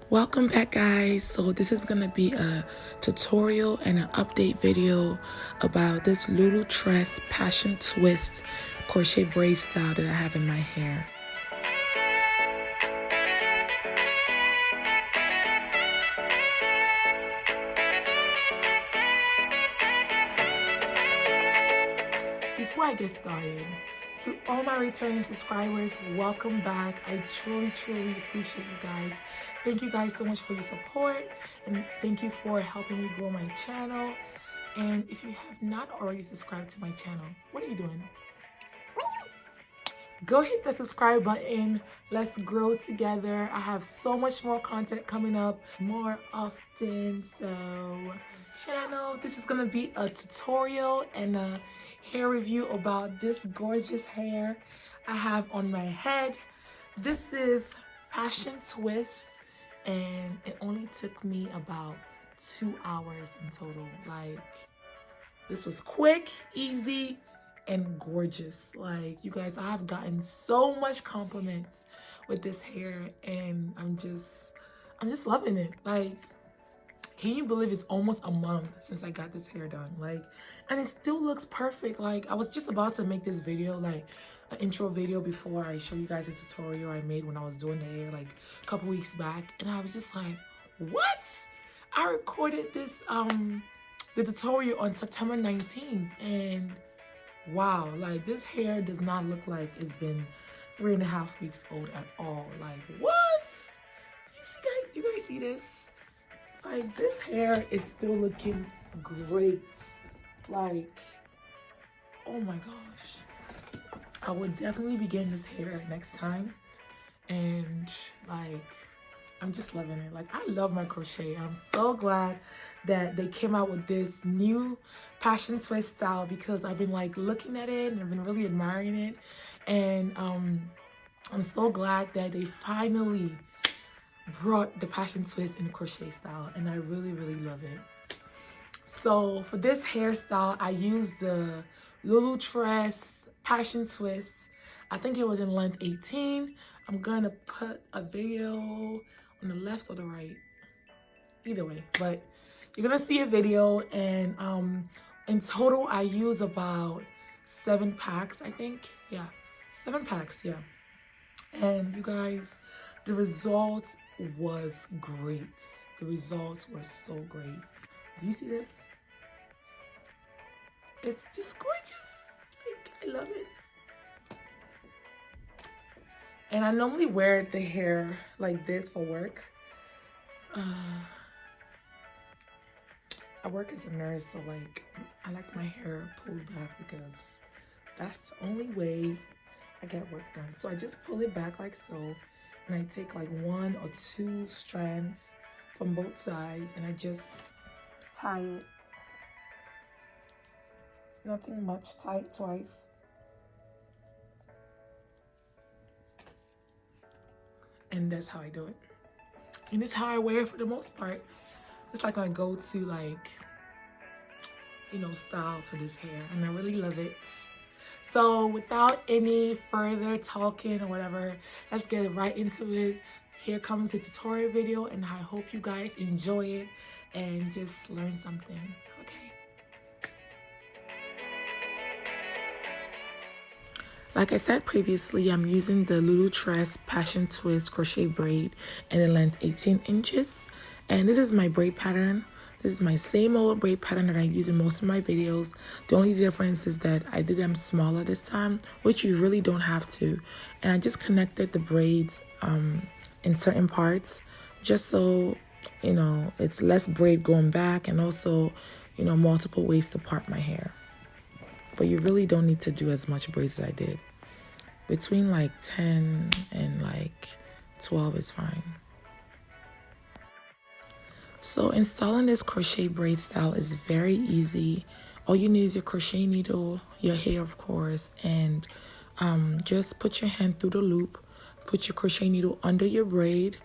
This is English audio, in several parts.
Welcome back, guys. So this is gonna be a tutorial and an update video about this Lulutress Passion Twist crochet braid style that I have in my hair. Before I get started, to all my returning subscribers, welcome back. I truly appreciate you guys. Thank you guys so much for your support, and thank you for helping me grow my channel. And if you have not already subscribed to my channel, what are you doing? Go hit the subscribe button. Let's grow together. I have so much more content coming up more often. So channel, this is gonna be a tutorial and a hair review about this gorgeous hair I have on my head. This is Passion Twist, and it only took me about 2 hours in total. Like, this was quick, easy, and gorgeous. Like, you guys, I've gotten so much compliments with this hair, and I'm just loving it. Like, can you believe it's almost a month since I got this hair done? Like, and it still looks perfect. Like, I was just about to make this video, like an intro video, before I show you guys a tutorial I made when I was doing the hair like a couple weeks back, and I was just like, what? I recorded this the tutorial on September 19th, and wow, like, this hair does not look like it's been 3.5 weeks old at all. Like, what? You guys see this? Like, this hair is still looking great. Like, oh my gosh. I would definitely be getting this hair next time. And like, I'm just loving it. Like, I love my crochet. I'm so glad that they came out with this new Passion Twist style, because I've been like looking at it and I've been really admiring it. And I'm so glad that they finally brought the Passion Twist in crochet style, and I really love it. So for this hairstyle, I used the Lulutress Passion Twist. I think it was in length 18. I'm gonna put a video on the left or the right, either way, but you're gonna see a video. And in total I use about 7 packs, I think. Yeah, 7 packs, yeah. And you guys, the results was great. The results were so great. Do you see this? It's just gorgeous. Like, I love it. And I normally wear the hair like this for work. I work as a nurse, so like, I like my hair pulled back because that's the only way I get work done. So I just pull it back like so, and I take like 1 or 2 strands from both sides, and I just tie it. Nothing much, tie it twice. And that's how I do it. And it's how I wear it for the most part. It's like my go-to, like, you know, style for this hair, and I really love it. So without any further talking or whatever, let's get right into it. Here comes the tutorial video, and I hope you guys enjoy it and just learn something. Okay. Like I said previously, I'm using the Lulutress Passion Twist crochet braid in the length 18 inches. And this is my braid pattern. This is my same old braid pattern that I use in most of my videos. The only difference is that I did them smaller this time, which you really don't have to. And I just connected the braids in certain parts, just so, you know, it's less braid going back, and also, you know, multiple ways to part my hair. But you really don't need to do as much braids as I did. Between like 10 and like 12 is fine. So installing this crochet braid style is very easy. All you need is your crochet needle, your hair of course, and just put your hand through the loop, put your crochet needle under your braid,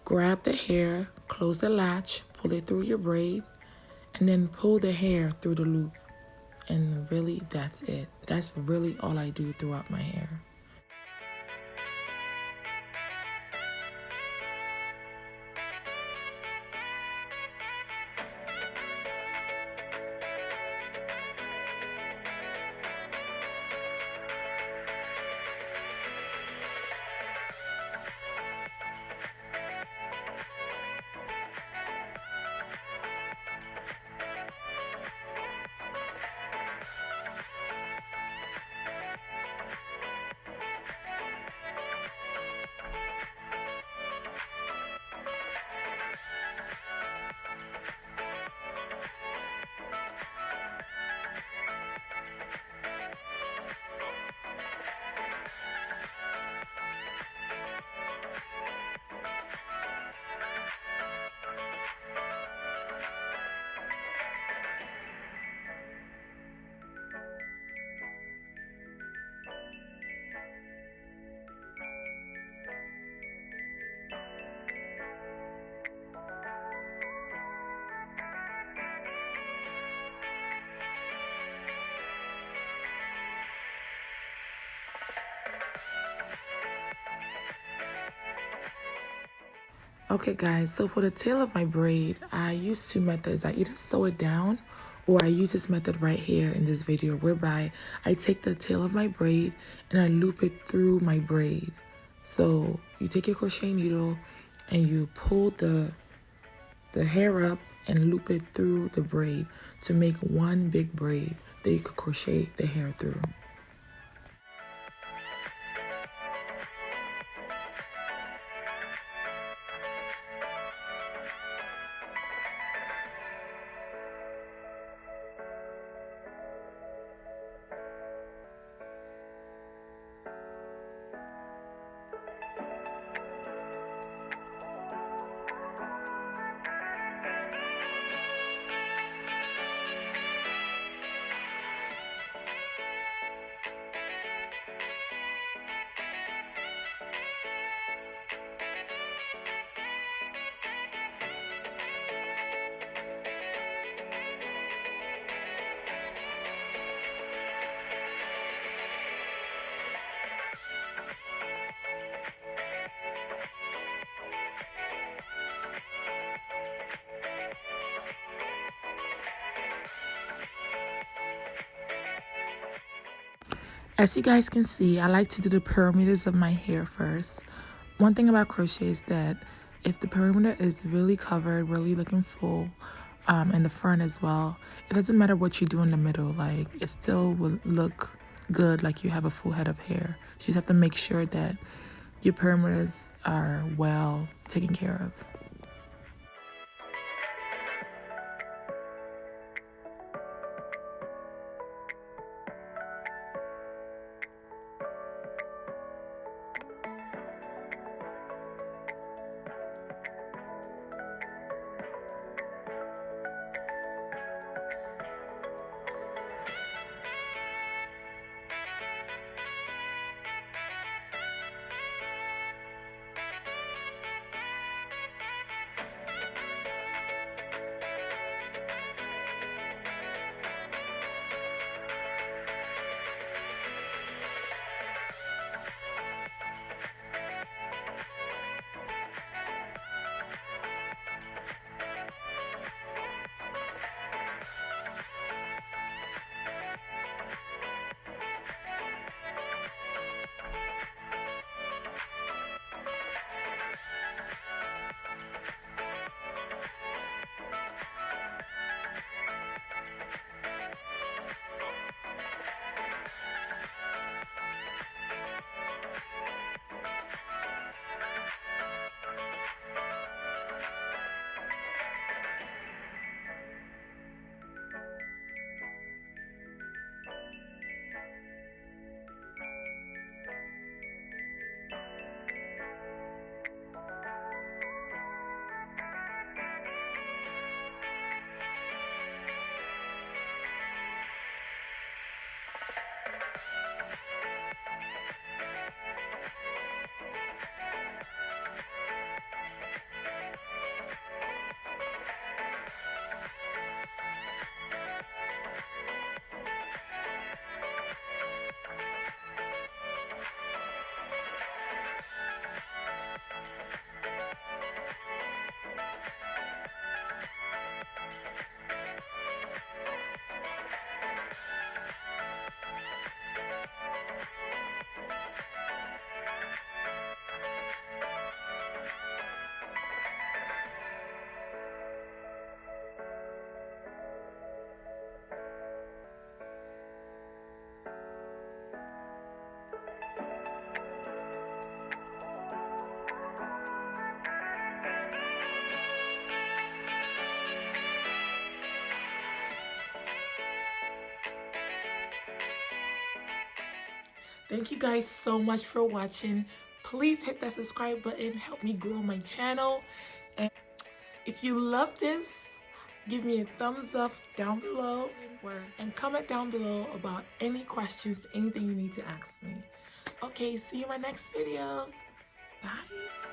grab the hair, close the latch, pull it through your braid, and then pull the hair through the loop. And really, that's it. That's really all I do throughout my hair. Okay guys, so for the tail of my braid, I use two methods. I either sew it down or I use this method right here in this video, whereby I take the tail of my braid and I loop it through my braid. So you take your crochet needle and you pull the hair up and loop it through the braid to make one big braid that you could crochet the hair through. As you guys can see, I like to do the perimeters of my hair first. One thing about crochet is that if the perimeter is really covered, really looking full, and the front as well, it doesn't matter what you do in the middle, like it still will look good like you have a full head of hair. You just have to make sure that your perimeters are well taken care of. Thank you guys so much for watching. Please hit that subscribe button, help me grow my channel. And if you love this, give me a thumbs up down below and comment down below about any questions, anything you need to ask me. Okay, see you in my next video. Bye.